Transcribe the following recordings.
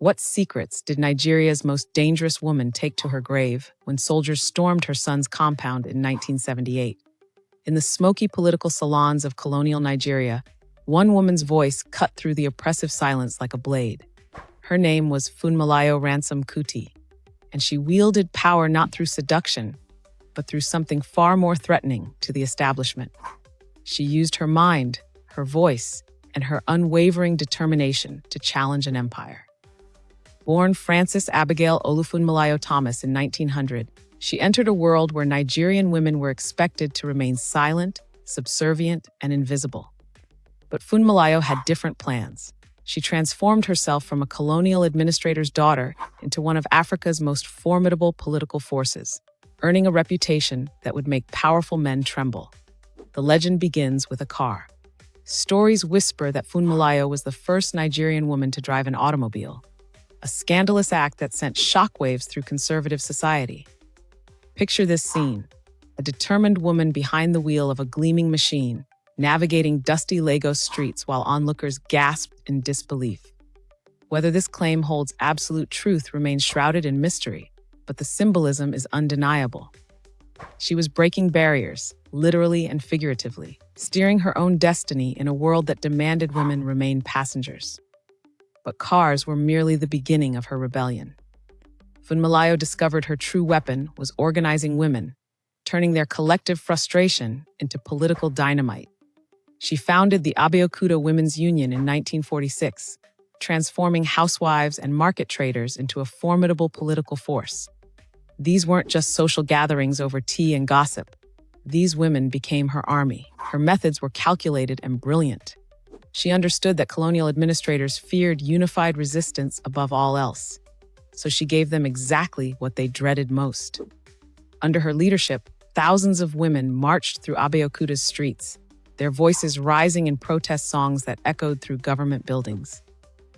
What secrets did Nigeria's most dangerous woman take to her grave when soldiers stormed her son's compound in 1978? In the smoky political salons of colonial Nigeria, one woman's voice cut through the oppressive silence like a blade. Her name was Funmilayo Ransome-Kuti, and she wielded power not through seduction, but through something far more threatening to the establishment. She used her mind, her voice, and her unwavering determination to challenge an empire. Born Frances Abigail Olufunmilayo Thomas in 1900, she entered a world where Nigerian women were expected to remain silent, subservient, and invisible. But Funmilayo had different plans. She transformed herself from a colonial administrator's daughter into one of Africa's most formidable political forces, earning a reputation that would make powerful men tremble. The legend begins with a car. Stories whisper that Funmilayo was the first Nigerian woman to drive an automobile, a scandalous act that sent shockwaves through conservative society. Picture this scene: a determined woman behind the wheel of a gleaming machine, navigating dusty Lagos streets while onlookers gasped in disbelief. Whether this claim holds absolute truth remains shrouded in mystery, but the symbolism is undeniable. She was breaking barriers, literally and figuratively, steering her own destiny in a world that demanded women remain passengers. But cars were merely the beginning of her rebellion. Funmilayo discovered her true weapon was organizing women, turning their collective frustration into political dynamite. She founded the Abeokuta Women's Union in 1946, transforming housewives and market traders into a formidable political force. These weren't just social gatherings over tea and gossip. These women became her army. Her methods were calculated and brilliant. She understood that colonial administrators feared unified resistance above all else, so she gave them exactly what they dreaded most. Under her leadership, thousands of women marched through Abeokuta's streets, their voices rising in protest songs that echoed through government buildings.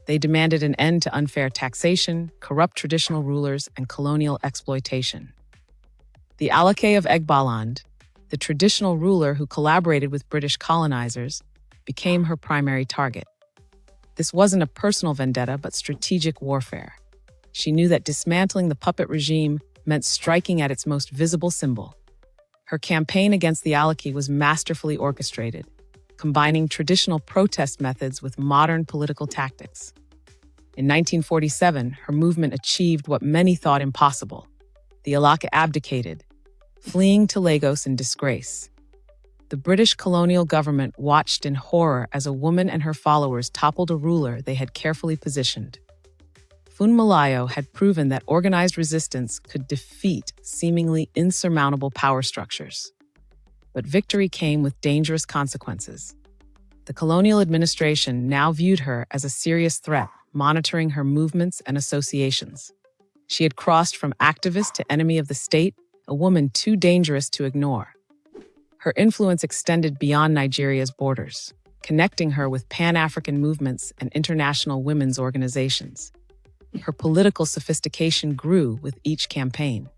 They demanded an end to unfair taxation, corrupt traditional rulers, and colonial exploitation. The Alake of Egbaland, the traditional ruler who collaborated with British colonizers, became her primary target. This wasn't a personal vendetta, but strategic warfare. She knew that dismantling the puppet regime meant striking at its most visible symbol. Her campaign against the Alake was masterfully orchestrated, combining traditional protest methods with modern political tactics. In 1947, her movement achieved what many thought impossible. The Alake abdicated, fleeing to Lagos in disgrace. The British colonial government watched in horror as a woman and her followers toppled a ruler they had carefully positioned. Funmilayo had proven that organized resistance could defeat seemingly insurmountable power structures. But victory came with dangerous consequences. The colonial administration now viewed her as a serious threat, monitoring her movements and associations. She had crossed from activist to enemy of the state, a woman too dangerous to ignore. Her influence extended beyond Nigeria's borders, connecting her with Pan-African movements and international women's organizations. Her political sophistication grew with each campaign.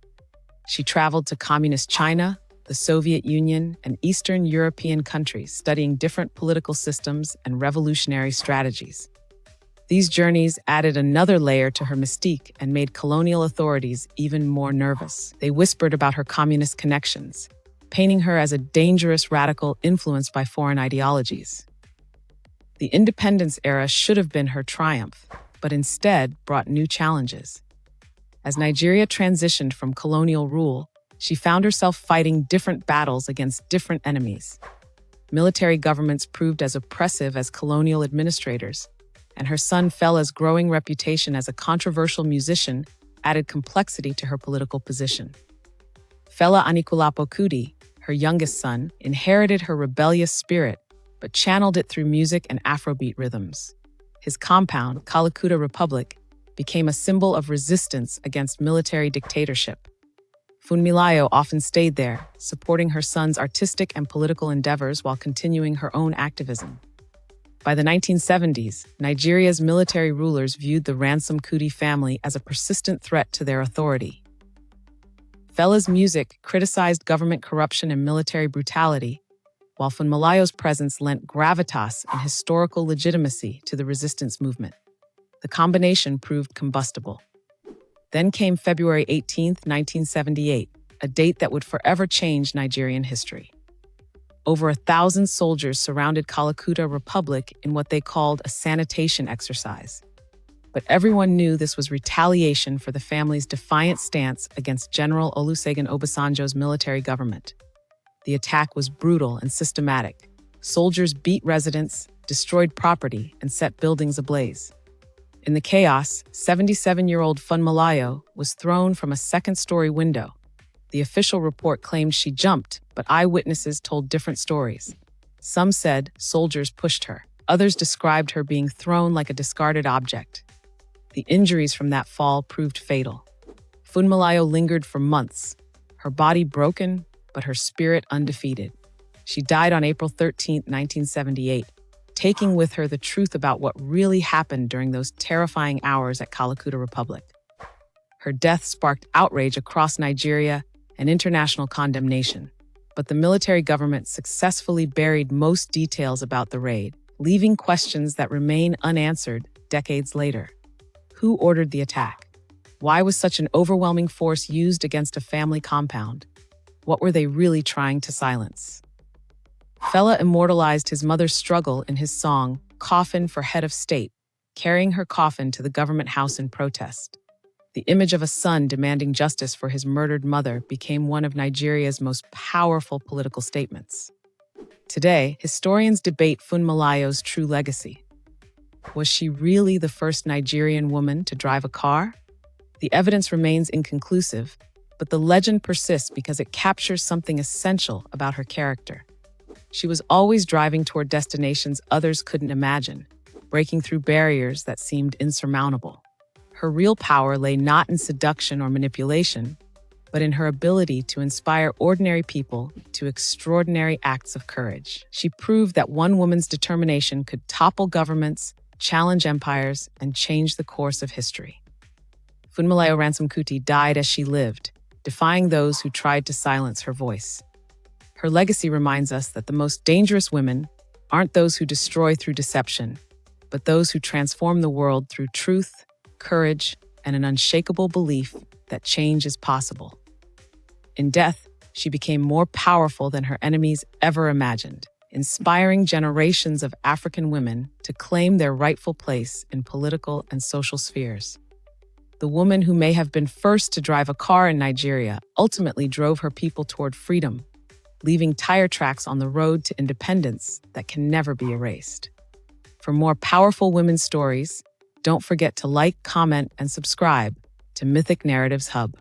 She traveled to communist China, the Soviet Union, and Eastern European countries, studying different political systems and revolutionary strategies. These journeys added another layer to her mystique and made colonial authorities even more nervous. They whispered about her communist connections, painting her as a dangerous radical influenced by foreign ideologies. The independence era should have been her triumph, but instead brought new challenges. As Nigeria transitioned from colonial rule, she found herself fighting different battles against different enemies. Military governments proved as oppressive as colonial administrators, and her son Fela's growing reputation as a controversial musician added complexity to her political position. Fela Kuti, her youngest son, inherited her rebellious spirit, but channeled it through music and Afrobeat rhythms. His compound, Kalakuta Republic, became a symbol of resistance against military dictatorship. Funmilayo often stayed there, supporting her son's artistic and political endeavors while continuing her own activism. By the 1970s, Nigeria's military rulers viewed the Ransome-Kuti family as a persistent threat to their authority. Fela's music criticized government corruption and military brutality, while Funmilayo's presence lent gravitas and historical legitimacy to the resistance movement. The combination proved combustible. Then came February 18, 1978, a date that would forever change Nigerian history. Over 1,000 soldiers surrounded Kalakuta Republic in what they called a sanitation exercise. But everyone knew this was retaliation for the family's defiant stance against General Olusegun Obasanjo's military government. The attack was brutal and systematic. Soldiers beat residents, destroyed property, and set buildings ablaze. In the chaos, 77-year-old Funmilayo was thrown from a second-story window. The official report claimed she jumped, but eyewitnesses told different stories. Some said soldiers pushed her. Others described her being thrown like a discarded object. The injuries from that fall proved fatal. Funmilayo lingered for months, her body broken, but her spirit undefeated. She died on April 13, 1978, taking with her the truth about what really happened during those terrifying hours at Kalakuta Republic. Her death sparked outrage across Nigeria and international condemnation, but the military government successfully buried most details about the raid, leaving questions that remain unanswered decades later. Who ordered the attack? Why was such an overwhelming force used against a family compound? What were they really trying to silence? Fela immortalized his mother's struggle in his song, Coffin for Head of State, carrying her coffin to the government house in protest. The image of a son demanding justice for his murdered mother became one of Nigeria's most powerful political statements. Today, historians debate Funmilayo's true legacy. Was she really the first Nigerian woman to drive a car? The evidence remains inconclusive, but the legend persists because it captures something essential about her character. She was always driving toward destinations others couldn't imagine, breaking through barriers that seemed insurmountable. Her real power lay not in seduction or manipulation, but in her ability to inspire ordinary people to extraordinary acts of courage. She proved that one woman's determination could topple governments, challenge empires, and change the course of history. Funmilayo Ransome-Kuti died as she lived, defying those who tried to silence her voice. Her legacy reminds us that the most dangerous women aren't those who destroy through deception, but those who transform the world through truth, courage, and an unshakable belief that change is possible. In death, she became more powerful than her enemies ever imagined, inspiring generations of African women to claim their rightful place in political and social spheres. The woman who may have been first to drive a car in Nigeria ultimately drove her people toward freedom, leaving tire tracks on the road to independence that can never be erased. For more powerful women's stories, don't forget to like, comment, and subscribe to Mythic Narratives Hub.